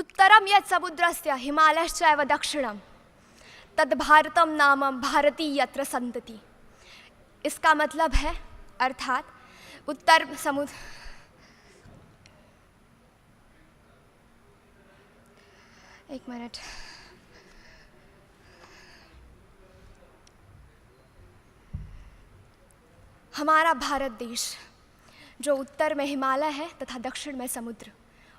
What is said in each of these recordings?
उत्तरम यत् समुद्रस्य हिमालयश्चैव दक्षिणम तद भारतम नाम भारती यत्र संतति। इसका मतलब है अर्थात उत्तर समुद्र एक मिनट हमारा भारत देश जो उत्तर में हिमालय है तथा दक्षिण में समुद्र,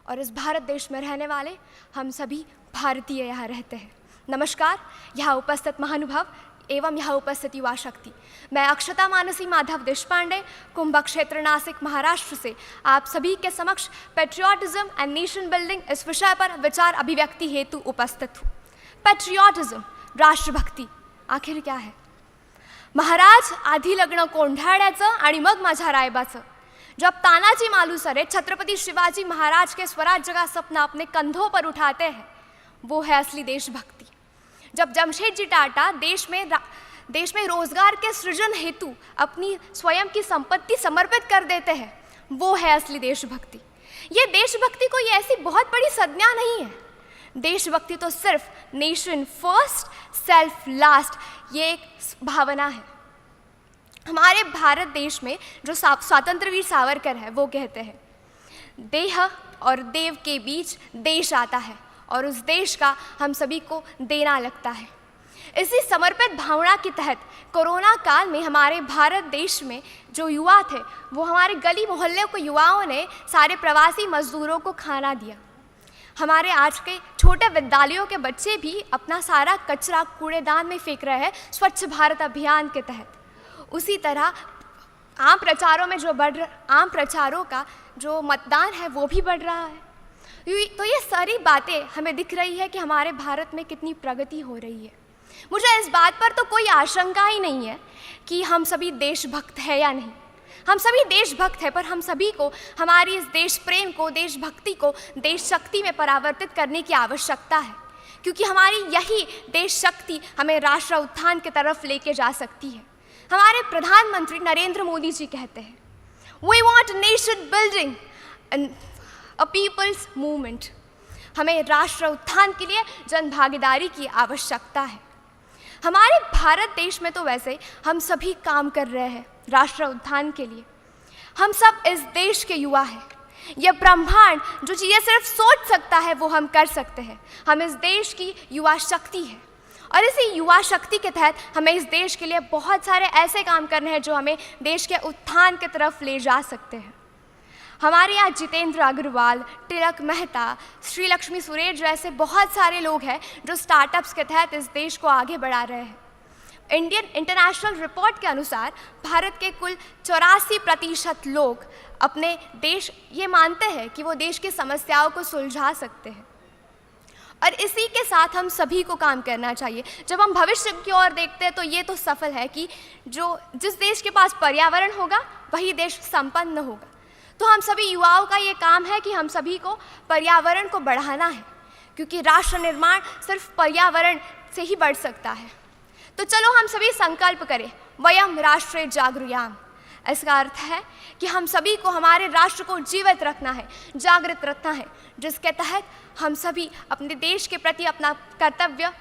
और इस भारत देश में रहने वाले हम सभी भारतीय यहाँ रहते हैं। नमस्कार, यहाँ उपस्थित महानुभाव एवं यहाँ उपस्थित युवा शक्ति। मैं अक्षता मानसी माधव देशपांडे, कुंभ क्षेत्र, नासिक, महाराष्ट्र से आप सभी के समक्ष पेट्रियाटिज्म एंड नेशन बिल्डिंग इस विषय पर विचार अभिव्यक्ति हेतु उपस्थित हूँ। पेट्रियाटिज्म, राष्ट्रभक्ती आखिर क्या है? महाराज आधी लग्न कोंढाण्याचं आणि मग माझ्या रायबाचं। जब तानाजी मालुसरे छत्रपति शिवाजी महाराज के स्वराज्य का सपना अपने कंधों पर उठाते हैं, वो है असली देशभक्ति। जब जमशेदजी टाटा देश में रोजगार के सृजन हेतु अपनी स्वयं की संपत्ति समर्पित कर देते हैं, वो है असली देशभक्ति। ये देशभक्ति कोई ऐसी बहुत बड़ी संज्ञा नहीं है। देशभक्ति तो सिर्फ नेशन फर्स्ट सेल्फ लास्ट, ये एक भावना है। हमारे भारत देश में जो स्वातंत्र्यवीर सावरकर है, वो कहते हैं देह और देव के बीच देश आता है और उस देश का हम सभी को देना लगता है। इसी समर्पित भावना के तहत कोरोना काल में हमारे भारत देश में जो युवा थे, वो हमारे गली मोहल्ले के युवाओं ने सारे प्रवासी मजदूरों को खाना दिया। हमारे आज के छोटे विद्यालयों के बच्चे भी अपना सारा कचरा कूड़ेदान में फेंक रहे हैं स्वच्छ भारत अभियान के तहत। उसी तरह आम प्रचारों का जो मतदान है वो भी बढ़ रहा है। तो ये सारी बातें हमें दिख रही है कि हमारे भारत में कितनी प्रगति हो रही है। मुझे इस बात पर तो कोई आशंका ही नहीं है कि हम सभी देशभक्त हैं या नहीं। हम सभी देशभक्त हैं, पर हम सभी को हमारी इस देश प्रेम को, देशभक्ति को देश शक्ति में परावर्तित करने की आवश्यकता है, क्योंकि हमारी यही देश शक्ति हमें राष्ट्र उत्थान की तरफ लेके जा सकती है। हमारे प्रधानमंत्री नरेंद्र मोदी जी कहते हैं, we want nation building a people's movement. हमें राष्ट्र उत्थान के लिए जन भागीदारी की आवश्यकता है। हमारे भारत देश में तो वैसे हम सभी काम कर रहे हैं राष्ट्र उत्थान के लिए। हम सब इस देश के युवा हैं। यह ब्रह्मांड जो चीज़ें सिर्फ सोच सकता है, वो हम कर सकते हैं। हम इस देश की युवा शक्ति है, और इसी युवा शक्ति के तहत हमें इस देश के लिए बहुत सारे ऐसे काम करने हैं जो हमें देश के उत्थान की तरफ ले जा सकते हैं। हमारे यहाँ जितेंद्र अग्रवाल, तिलक मेहता, श्री लक्ष्मी सुरेश जैसे बहुत सारे लोग हैं जो स्टार्टअप्स के तहत इस देश को आगे बढ़ा रहे हैं। इंडियन इंटरनेशनल रिपोर्ट के अनुसार भारत के कुल 84% लोग अपने देश ये मानते हैं कि वो देश की समस्याओं को सुलझा सकते हैं, और इसी के साथ हम सभी को काम करना चाहिए। जब हम भविष्य की ओर देखते हैं तो ये तो सफल है कि जिस देश के पास पर्यावरण होगा वही देश संपन्न होगा। तो हम सभी युवाओं का ये काम है कि हम सभी को पर्यावरण को बढ़ाना है, क्योंकि राष्ट्र निर्माण सिर्फ पर्यावरण से ही बढ़ सकता है। तो चलो हम सभी संकल्प करें, वयम राष्ट्रे जागृयाम। इसका अर्थ है कि हम सभी को हमारे राष्ट्र को जीवित रखना है, जागृत रखना है, जिसके तहत हम सभी अपने देश के प्रति अपना कर्तव्य